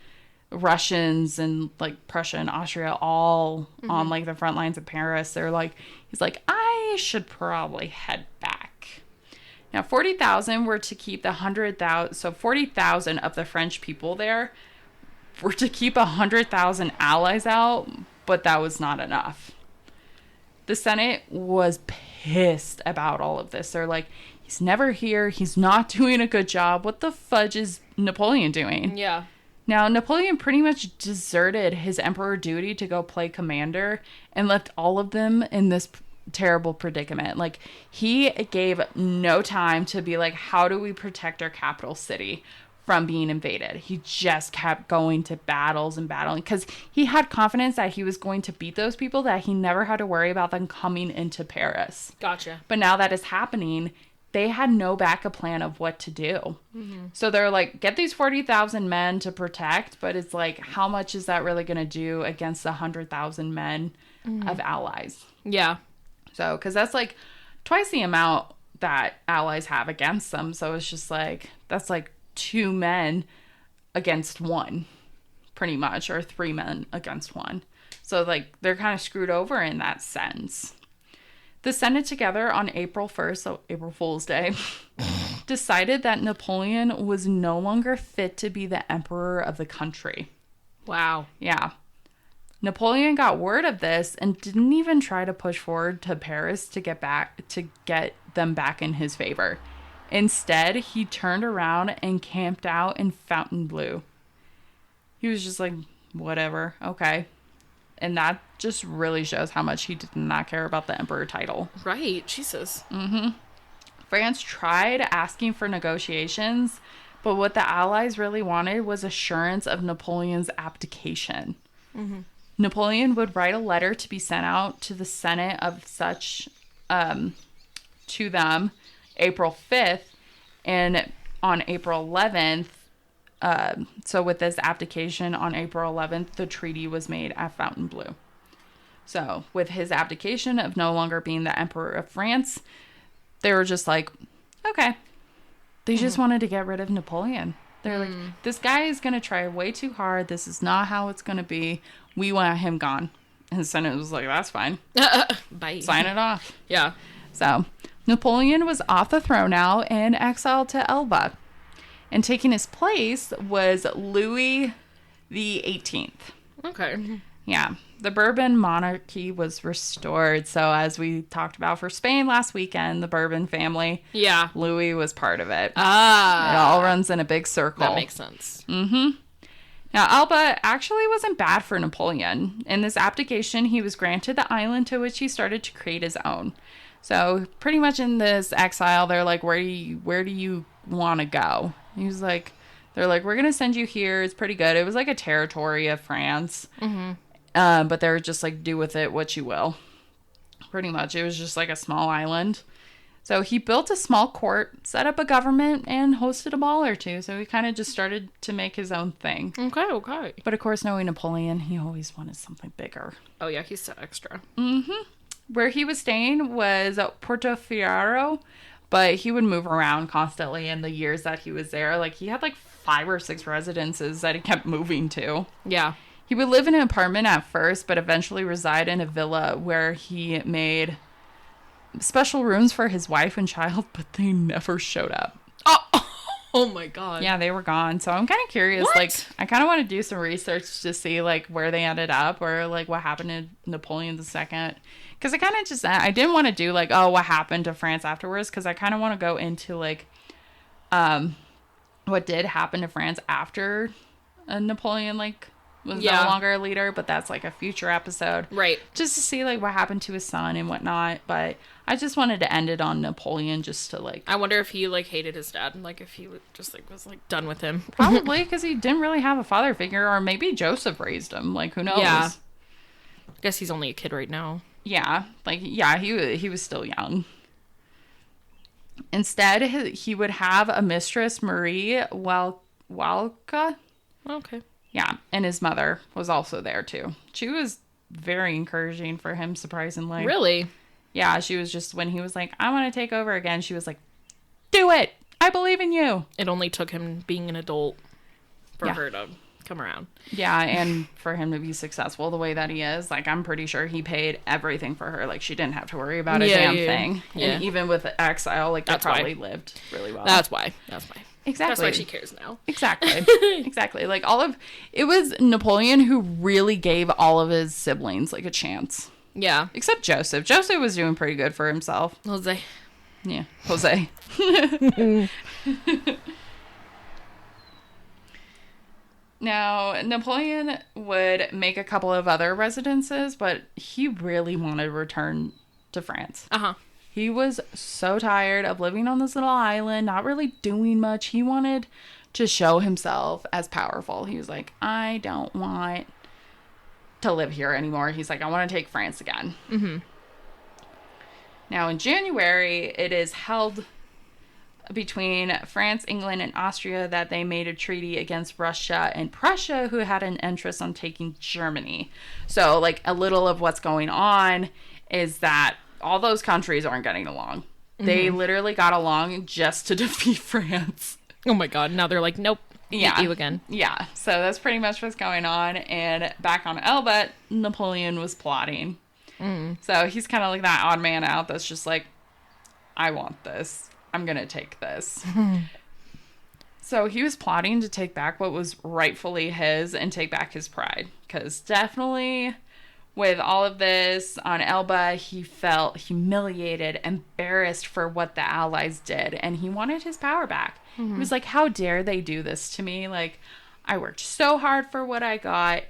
Russians and, like, Prussia and Austria all on, like, the front lines of Paris. He's like, I should probably head back. Now, 40,000 were to keep the 100,000, so 40,000 of the French people there were to keep 100,000 allies out, but that was not enough. The Senate was pissed about all of this. They're like, he's never here. He's not doing a good job. What the fudge is Napoleon doing? Yeah. Now, Napoleon pretty much deserted his emperor duty to go play commander and left all of them in this terrible predicament. Like, he gave no time to be like, how do we protect our capital city from being invaded? He just kept going to battles and battling because he had confidence that he was going to beat those people, that he never had to worry about them coming into Paris. Gotcha. But now that is happening, they had no backup plan of what to do. So they're like, get these 40,000 men to protect, but it's like, how much is that really going to do against the 100,000 men of allies? Yeah. So, because that's like twice the amount that allies have against them. So it's just like, that's like 2 men against 1, pretty much, or 3 men against 1. So, like, they're kind of screwed over in that sense. The Senate together on April 1st, so April Fool's Day, decided that Napoleon was no longer fit to be the emperor of the country. Wow. Yeah. Napoleon got word of this and didn't even try to push forward to Paris to get them back in his favor. Instead, he turned around and camped out in Fontainebleau. He was just like, whatever, okay. And that just really shows how much he did not care about the emperor title. Right, Jesus. France tried asking for negotiations, but what the Allies really wanted was assurance of Napoleon's abdication. Napoleon would write a letter to be sent out to the Senate of such to them April 5th, and on April 11th, so with this abdication on April 11th, the treaty was made at Fontainebleau. So with his abdication of no longer being the emperor of France, they were just like, okay. They just wanted to get rid of Napoleon. They're like, this guy is going to try way too hard. This is not how it's going to be. We want him gone. And the Senate was like, that's fine. Bye. Sign it off. Yeah. So Napoleon was off the throne now and exiled to Elba. And taking his place was Louis the 18th. Okay. Yeah. The Bourbon monarchy was restored. So as we talked about for Spain last weekend, the Bourbon family. Yeah. Louis was part of it. Ah. It all runs in a big circle. That makes sense. Now, Elba actually wasn't bad for Napoleon. In this abdication, he was granted the island to which he started to create his own. So pretty much in this exile, they're like, where do you want to go? He was like, they're like, we're going to send you here. It's pretty good. It was like a territory of France. But they were just like, do with it what you will. Pretty much. It was just like a small island. So he built a small court, set up a government, and hosted a ball or two. So he kind of just started to make his own thing. Okay. But of course, knowing Napoleon, he always wanted something bigger. Oh, yeah, he's so extra. Where he was staying was Portofiaro, but he would move around constantly in the years that he was there. Like, he had like 5 or 6 residences that he kept moving to. Yeah. He would live in an apartment at first, but eventually reside in a villa where he made special rooms for his wife and child, but they never showed up. Oh my God. Yeah, they were gone. So I'm kind of curious. What? Like, I kind of want to do some research to see like where they ended up or like what happened to Napoleon II. Because I kind of just, I didn't want to do like, oh, what happened to France afterwards. Because I kind of want to go into like what did happen to France after Napoleon like was no longer a leader, but that's like a future episode. Right. Just to see like what happened to his son and whatnot. But I just wanted to end it on Napoleon just to like. I wonder if he like hated his dad and like if he just like was like done with him. Probably because he didn't really have a father figure, or maybe Joseph raised him. Like, who knows? Yeah. I guess he's only a kid right now. Yeah. Like, yeah, he was still young. Instead, he would have a mistress, Marie Walka. Okay. Yeah, and his mother was also there too. She was very encouraging for him, surprisingly. Really? Yeah, she was just, when he was like, I want to take over again, she was like, do it! I believe in you! It only took him being an adult for her to come around. Yeah, and for him to be successful the way that he is. Like, I'm pretty sure he paid everything for her. Like, she didn't have to worry about a damn thing. Yeah. And even with exile, like, they probably lived really well. That's why. Exactly. That's why she cares now. Exactly. Exactly. Like, it was Napoleon who really gave all of his siblings, like, a chance. Yeah. Except Joseph. Joseph was doing pretty good for himself. Jose. Yeah. Jose. Now, Napoleon would make a couple of other residences, but he really wanted to return to France. Uh-huh. He was so tired of living on this little island, not really doing much. He wanted to show himself as powerful. He was like, I don't want to live here anymore. He's like, I want to take France again. Mm-hmm. Now, in January, it is held between France, England, and Austria that they made a treaty against Russia and Prussia, who had an interest on taking Germany. So, like, a little of what's going on is that all those countries aren't getting along. Mm-hmm. They literally got along just to defeat France. Oh my God. Now they're like, nope. Yeah. You again. Yeah. So that's pretty much what's going on. And back on Elba, Napoleon was plotting. So he's kind of like that odd man out that's just like, I want this. I'm going to take this. So he was plotting to take back what was rightfully his and take back his pride. Because definitely with all of this on Elba, he felt humiliated, embarrassed for what the Allies did, and he wanted his power back. He was like, how dare they do this to me? Like, I worked so hard for what I got,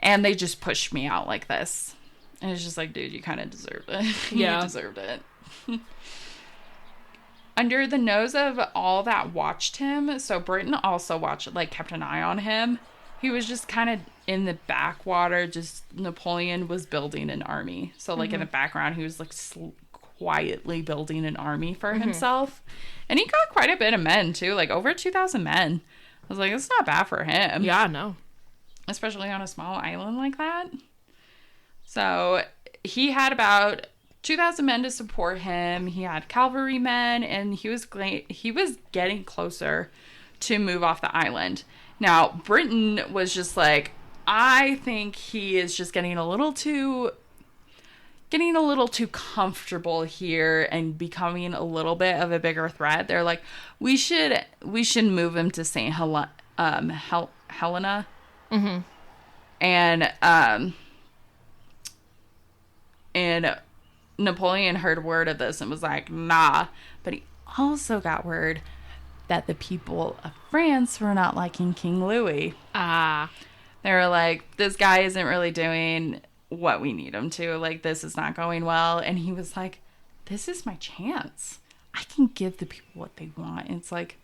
and they just pushed me out like this. And it's just like, dude, you kind of deserved it. Yeah. You deserved it. Under the nose of all that watched him, so Britain also watched, like, kept an eye on him. He was just kind of in the backwater, just Napoleon was building an army. So, like, in the background, he was, like, quietly building an army for himself. And he got quite a bit of men, too, like, over 2,000 men. I was like, it's not bad for him. Yeah, no. Especially on a small island like that. So, he had about 2,000 men to support him. He had cavalrymen, and he was getting closer to move off the island. Now, Britain was just like, I think he is just getting a little too comfortable here and becoming a little bit of a bigger threat. They're like, we should move him to St. Helena. And Napoleon heard word of this and was like, nah. But he also got word that the people of France were not liking King Louis. They were like, this guy isn't really doing what we need him to. Like, this is not going well. And he was like, this is my chance. I can give the people what they want. And it's like,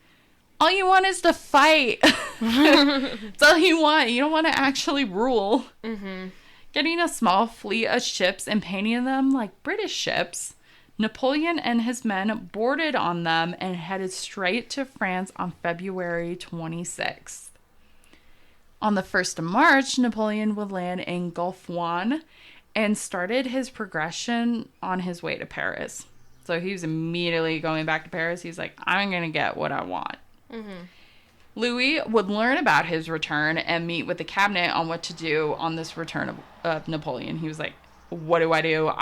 all you want is to fight. That's all you want. You don't want to actually rule. Getting a small fleet of ships and painting them like British ships, Napoleon and his men boarded on them and headed straight to France on February 26th. On the 1st of March, Napoleon would land in Gulf Juan and started his progression on his way to Paris. So he was immediately going back to Paris. He's like, I'm going to get what I want. Louis would learn about his return and meet with the cabinet on what to do on this return of Napoleon. He was like, what do I do?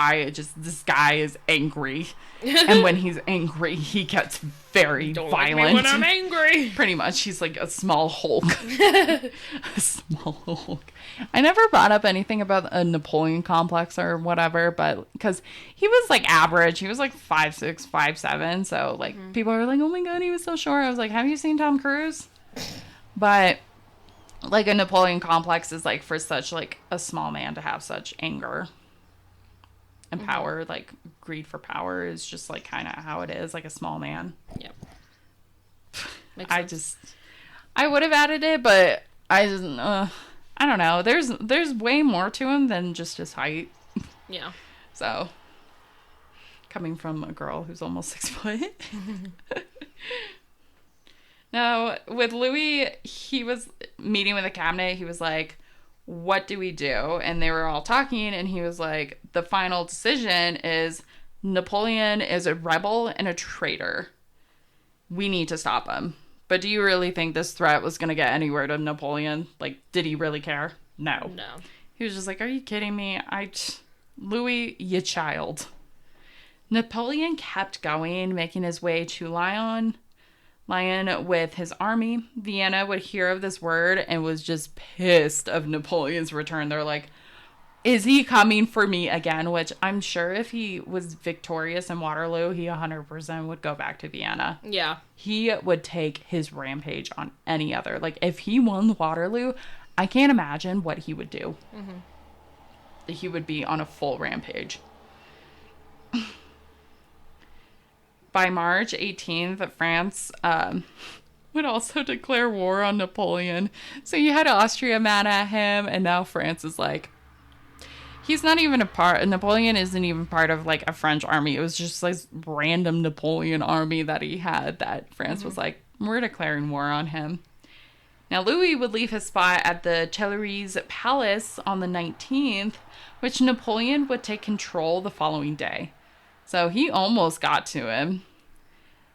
This guy is angry. And when he's angry, he gets very violent. Like me when I'm angry. Pretty much. He's like a small Hulk. A small Hulk. I never brought up anything about a Napoleon complex or whatever, but because he was like average. He was like 5'6", 5'7". So like people are like, oh my God, he was so short. I was like, have you seen Tom Cruise? But like a Napoleon complex is like for such like a small man to have such anger and power, like greed for power is just like kind of how it is, like a small man. Yep. I would have added it, but I don't know. There's way more to him than just his height. Yeah. So coming from a girl who's almost 6 foot. Now, with Louis, he was meeting with the cabinet. He was like, what do we do? And they were all talking, and he was like, the final decision is Napoleon is a rebel and a traitor. We need to stop him. But do you really think this threat was going to get anywhere to Napoleon? Like, did he really care? No. He was just like, are you kidding me? Louis, you child. Napoleon kept going, making his way to Lyon with his army. Vienna would hear of this word and was just pissed of Napoleon's return. They're like, is he coming for me again? Which I'm sure if he was victorious in Waterloo, he 100% would go back to Vienna. Yeah. He would take his rampage on any other. Like, if he won Waterloo, I can't imagine what he would do. He would be on a full rampage. By March 18th, France would also declare war on Napoleon. So you had Austria mad at him, and now France is like, he's not even a part, Napoleon isn't even part of like a French army. It was just like random Napoleon army that he had that France was like, we're declaring war on him. Now Louis would leave his spot at the Tuileries Palace on the 19th, which Napoleon would take control the following day. So he almost got to him.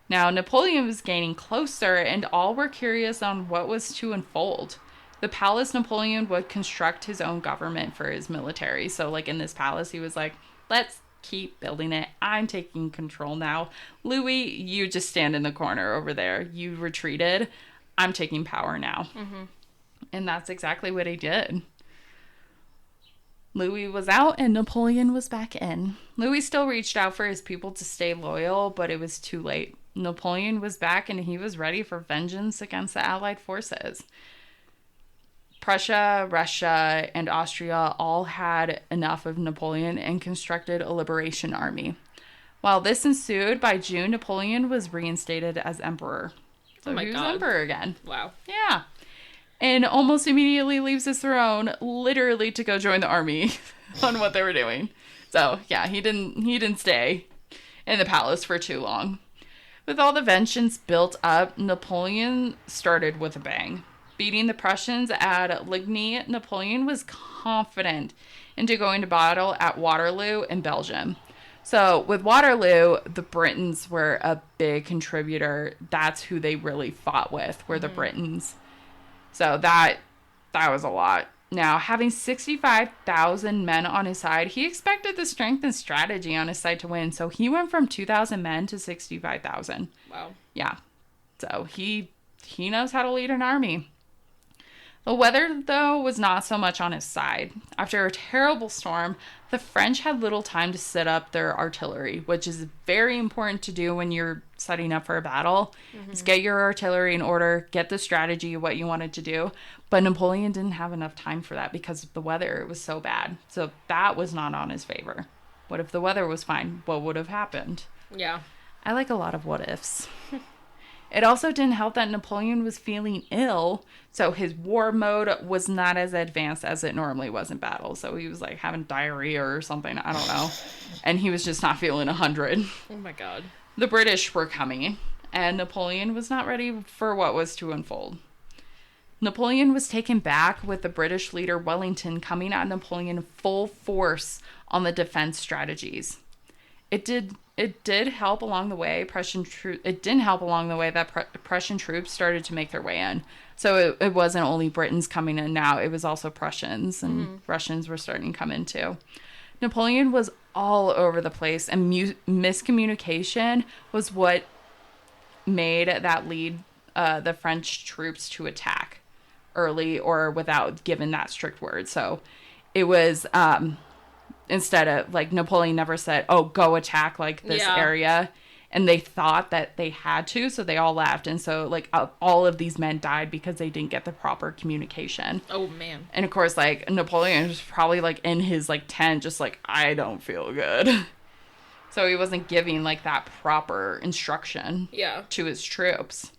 Now, Napoleon was gaining closer, and all were curious on what was to unfold. The palace, Napoleon would construct his own government for his military. So, like, in this palace, he was like, let's keep building it. I'm taking control now. Louis, you just stand in the corner over there. You retreated. I'm taking power now. And that's exactly what he did. Louis was out and Napoleon was back in. Louis still reached out for his people to stay loyal, but it was too late. Napoleon was back and he was ready for vengeance against the Allied forces. Prussia, Russia, and Austria all had enough of Napoleon and constructed a liberation army. While this ensued, by June, Napoleon was reinstated as emperor. So he was emperor again. Wow. Yeah. And almost immediately leaves his throne, literally to go join the army on what they were doing. So, yeah, he didn't stay in the palace for too long. With all the vengeance built up, Napoleon started with a bang. Beating the Prussians at Ligny, Napoleon was confident into going to battle at Waterloo in Belgium. So with Waterloo, the Britons were a big contributor. That's who they really fought with, were the Britons. So that was a lot. Now, having 65,000 men on his side, he expected the strength and strategy on his side to win. So he went from 2,000 men to 65,000. Wow. Yeah. So he knows how to lead an army. The weather, though, was not so much on his side. After a terrible storm, the French had little time to set up their artillery, which is very important to do when you're setting up for a battle. Is get your artillery in order, get the strategy of what you wanted to do. But Napoleon didn't have enough time for that because of the weather. It was so bad. So that was not on his favor. What if the weather was fine? What would have happened? Yeah. I like a lot of what ifs. It also didn't help that Napoleon was feeling ill, so his war mode was not as advanced as it normally was in battle. So he was like having diarrhea or something, I don't know. And he was just not feeling 100. Oh my god. The British were coming, and Napoleon was not ready for what was to unfold. Napoleon was taken back with the British leader Wellington coming at Napoleon full force on the defense strategies. It did help along the way. It didn't help along the way that Prussian troops started to make their way in. So it wasn't only Britons coming in now. It was also Prussians and Russians were starting to come in too. Napoleon was all over the place, and miscommunication was what made that lead the French troops to attack early or without giving that strict word. So it was... instead of, like, Napoleon never said, oh, go attack, like, this area. And they thought that they had to, so they all left. And so, like, all of these men died because they didn't get the proper communication. Oh, man. And, of course, like, Napoleon was probably, like, in his, like, tent, just like, I don't feel good. So he wasn't giving, like, that proper instruction to his troops.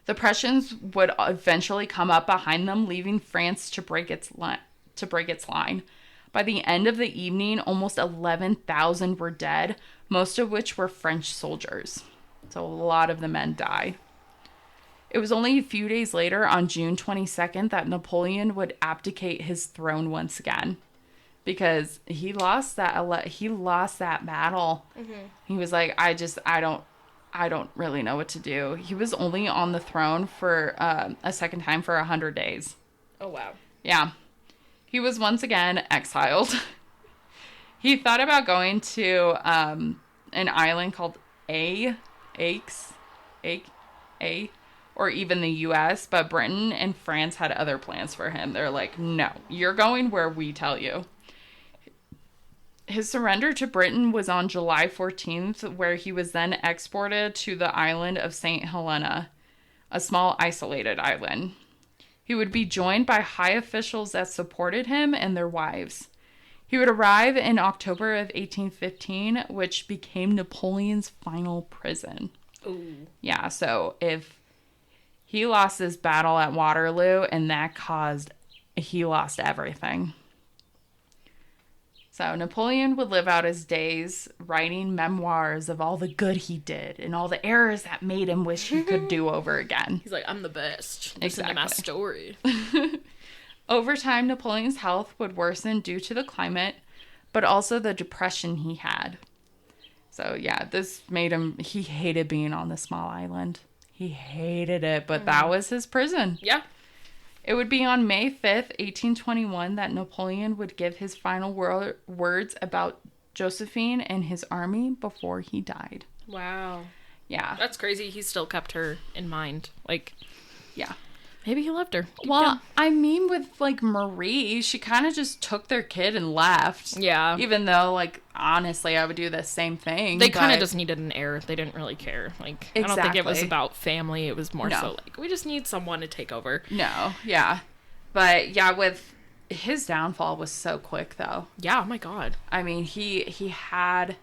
The Prussians would eventually come up behind them, leaving France to break its line. By the end of the evening, almost 11,000 were dead, most of which were French soldiers. So a lot of the men died. It was only a few days later, on June 22nd, that Napoleon would abdicate his throne once again. Because he lost that battle. He was like, I don't really know what to do. He was only on the throne for a second time for 100 days. Oh, wow. Yeah. He was once again exiled. He thought about going to an island called or even the U.S., but Britain and France had other plans for him. They're like, no, you're going where we tell you. His surrender to Britain was on July 14th, where he was then exported to the island of St. Helena, a small isolated island. He would be joined by high officials that supported him and their wives. He would arrive in October of 1815, which became Napoleon's final prison. Ooh. Yeah, so if he lost this battle at Waterloo, and he lost everything. So Napoleon would live out his days writing memoirs of all the good he did and all the errors that made him wish he could do over again. He's like, I'm the best. Listen to my story. Over time, Napoleon's health would worsen due to the climate, but also the depression he had. So yeah, this made him, he hated being on the small island. He hated it, but that was his prison. Yeah. It would be on May 5th, 1821, that Napoleon would give his final words about Josephine and his army before he died. Wow. Yeah. That's crazy. He still kept her in mind. Like, yeah. Maybe he loved her. Well, I mean, with, like, Marie, she kind of just took their kid and left. Yeah. Even though, like, honestly, I would do the same thing. They kind of just needed an heir. They didn't really care. Like, exactly. I don't think it was about family. It was more so, like, we just need someone to take over. No, yeah. But, yeah, with his downfall was so quick, though. Yeah, oh my God. I mean, he had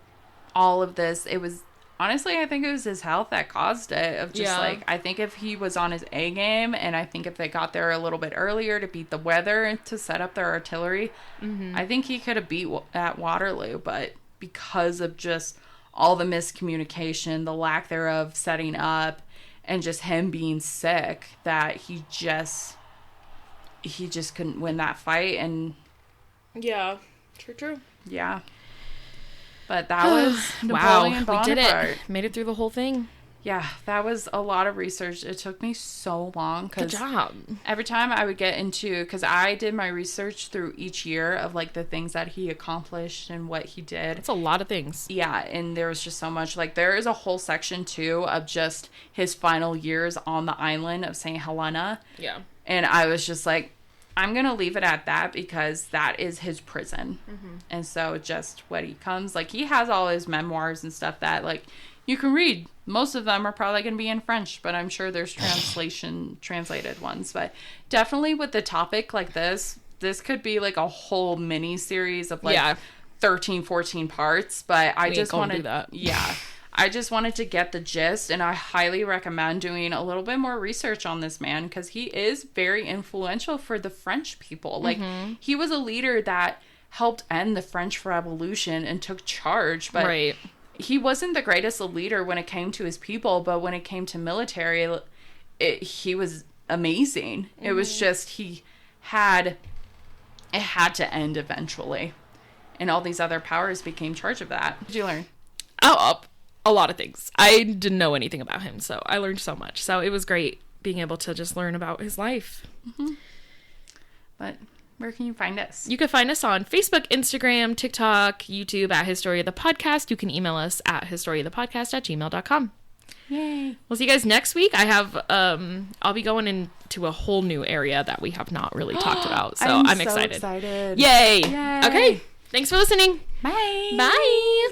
all of this. It was... Honestly, I think it was his health that caused it. Of just like, I think if he was on his A game, and I think if they got there a little bit earlier to beat the weather and to set up their artillery, I think he could have beat at Waterloo. But because of just all the miscommunication, the lack thereof setting up, and just him being sick, that he just couldn't win that fight. And yeah, true. Yeah. But that was Wow, Napoleon Bonaparte. we did it. Made it through the whole thing. Yeah, that was a lot of research. It took me so long. Good job. Every time I would get into... Because I did my research through each year of, like, the things that he accomplished and what he did. It's a lot of things. Yeah, and there was just so much. Like, there is a whole section, too, of just his final years on the island of St. Helena. Yeah. And I was just like... I'm going to leave it at that because that is his prison. And so just what he comes, like, he has all his memoirs and stuff that, like, you can read. Most of them are probably going to be in French, but I'm sure there's translated ones. But definitely with the topic like this could be like a whole mini series of like 13, 14 parts. But I just want to do that. Yeah. I just wanted to get the gist, and I highly recommend doing a little bit more research on this man because he is very influential for the French people. Like, he was a leader that helped end the French Revolution and took charge, but he wasn't the greatest leader when it came to his people, but when it came to military, he was amazing. It was just it had to end eventually, and all these other powers became charge of that. What did you learn? A lot of things. I didn't know anything about him, so I learned so much. So it was great being able to just learn about his life. But where can you find us? You can find us on Facebook, Instagram, TikTok, YouTube at History of the Podcast. You can email us at historyofthepodcast@gmail.com. Yay. We'll see you guys next week. I have, I'll be going into a whole new area that we have not really talked about. So I'm so excited. Yay. Okay. Thanks for listening. Bye. Bye.